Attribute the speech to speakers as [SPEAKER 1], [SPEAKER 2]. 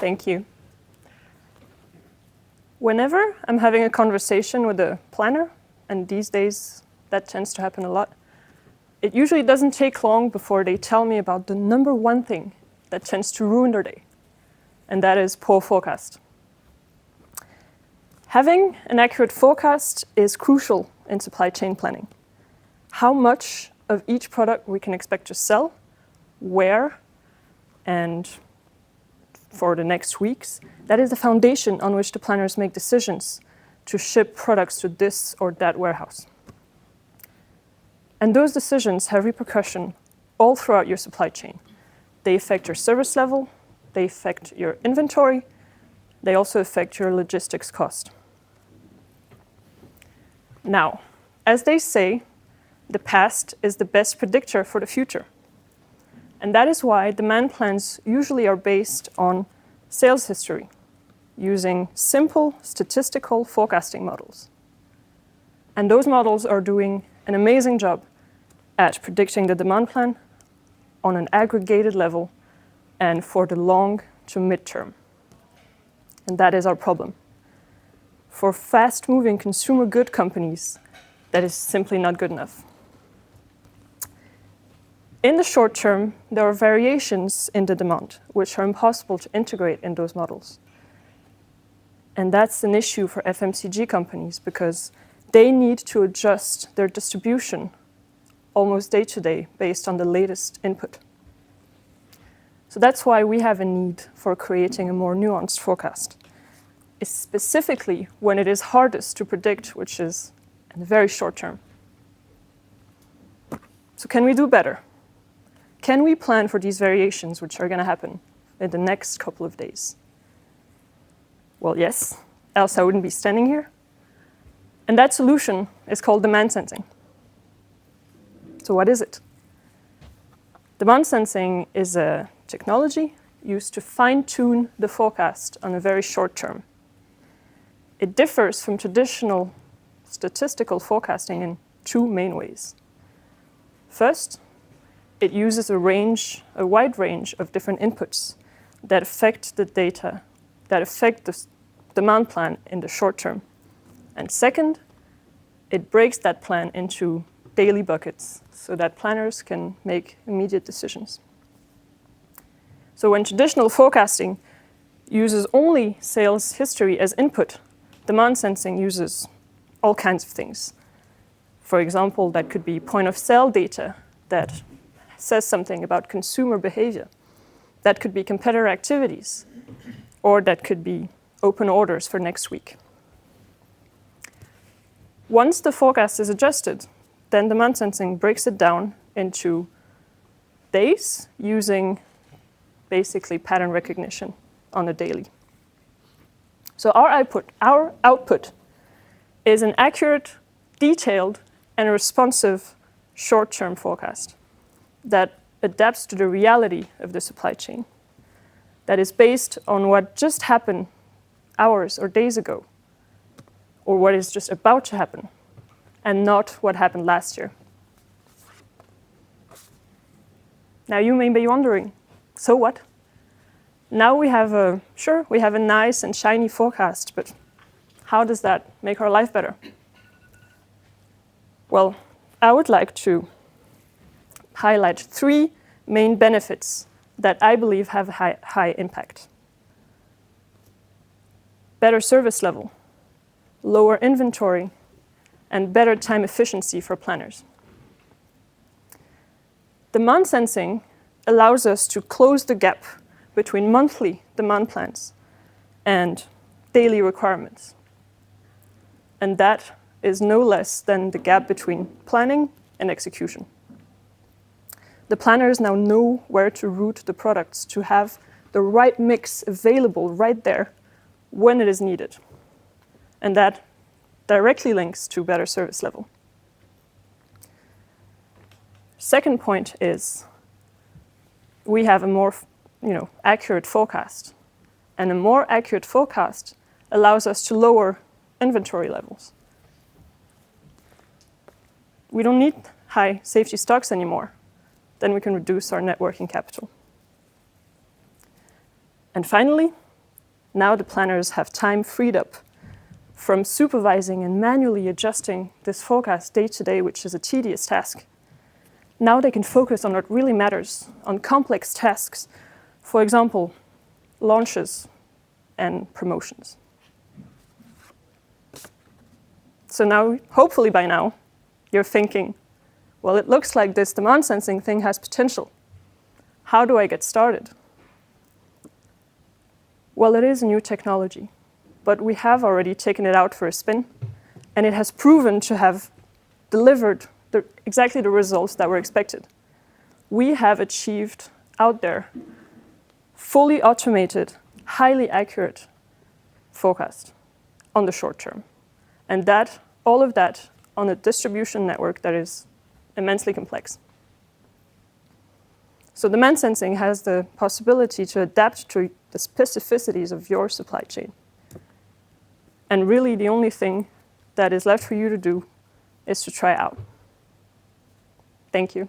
[SPEAKER 1] Thank you. Whenever I'm having a conversation with a planner, and these days that tends to happen a lot, it usually doesn't take long before they tell me about the number one thing that tends to ruin their day, and that is poor forecast. Having an accurate forecast is crucial in supply chain planning. How much of each product we can expect to sell, where, and for the next weeks, that is the foundation on which the planners make decisions to ship products to this or that warehouse. And those decisions have repercussions all throughout your supply chain. They affect your service level, they affect your inventory, they also affect your logistics cost. Now, as they say, the past is the best predictor for the future. And that is why demand plans usually are based on sales history, using simple statistical forecasting models. And those models are doing an amazing job at predicting the demand plan on an aggregated level and for the long to mid-term. And that is our problem. For fast-moving consumer good companies, that is simply not good enough. In the short term, there are variations in the demand, which are impossible to integrate in those models. And that's an issue for FMCG companies because they need to adjust their distribution almost day to day based on the latest input. So that's why we have a need for creating a more nuanced forecast, specifically when it is hardest to predict, which is in the very short term. So can we do better? Can we plan for these variations which are going to happen in the next couple of days? Well, yes, else I wouldn't be standing here. And that solution is called demand sensing. So what is it? Demand sensing is a technology used to fine-tune the forecast on a very short term. It differs from traditional statistical forecasting in two main ways. First, it uses a wide range of different inputs that affect the data, that affect the demand plan in the short term. And second, it breaks that plan into daily buckets so that planners can make immediate decisions. So when traditional forecasting uses only sales history as input, demand sensing uses all kinds of things. For example, that could be point of sale data that says something about consumer behavior. That could be competitor activities, or that could be open orders for next week. Once the forecast is adjusted, then demand sensing breaks it down into days using basically pattern recognition on a daily. So our output is an accurate, detailed, and responsive short-term forecast that adapts to the reality of the supply chain, that is based on what just happened hours or days ago, or what is just about to happen, and not what happened last year. Now you may be wondering, so what? Now we have a nice and shiny forecast, but how does that make our life better? Well, I would like to highlight three main benefits that I believe have high impact. Better service level, lower inventory, and better time efficiency for planners. Demand sensing allows us to close the gap between monthly demand plans and daily requirements. And that is no less than the gap between planning and execution. The planners now know where to route the products to have the right mix available right there when it is needed. And that directly links to better service level. Second point is we have a more accurate forecast. And a more accurate forecast allows us to lower inventory levels. We don't need high safety stocks anymore. Then we can reduce our net working capital. And finally, Now the planners have time freed up from supervising and manually adjusting this forecast day to day, which is a tedious task. Now they can focus on what really matters, on complex tasks, for example, launches and promotions. So now, hopefully by now, you're thinking, well, it looks like this demand sensing thing has potential. How do I get started? Well, it is a new technology, but we have already taken it out for a spin, and it has proven to have delivered exactly the results that were expected. We have achieved out there fully automated, highly accurate forecast on the short term. And all of that on a distribution network that is immensely complex. So demand sensing has the possibility to adapt to the specificities of your supply chain. And really the only thing that is left for you to do is to try out. Thank you.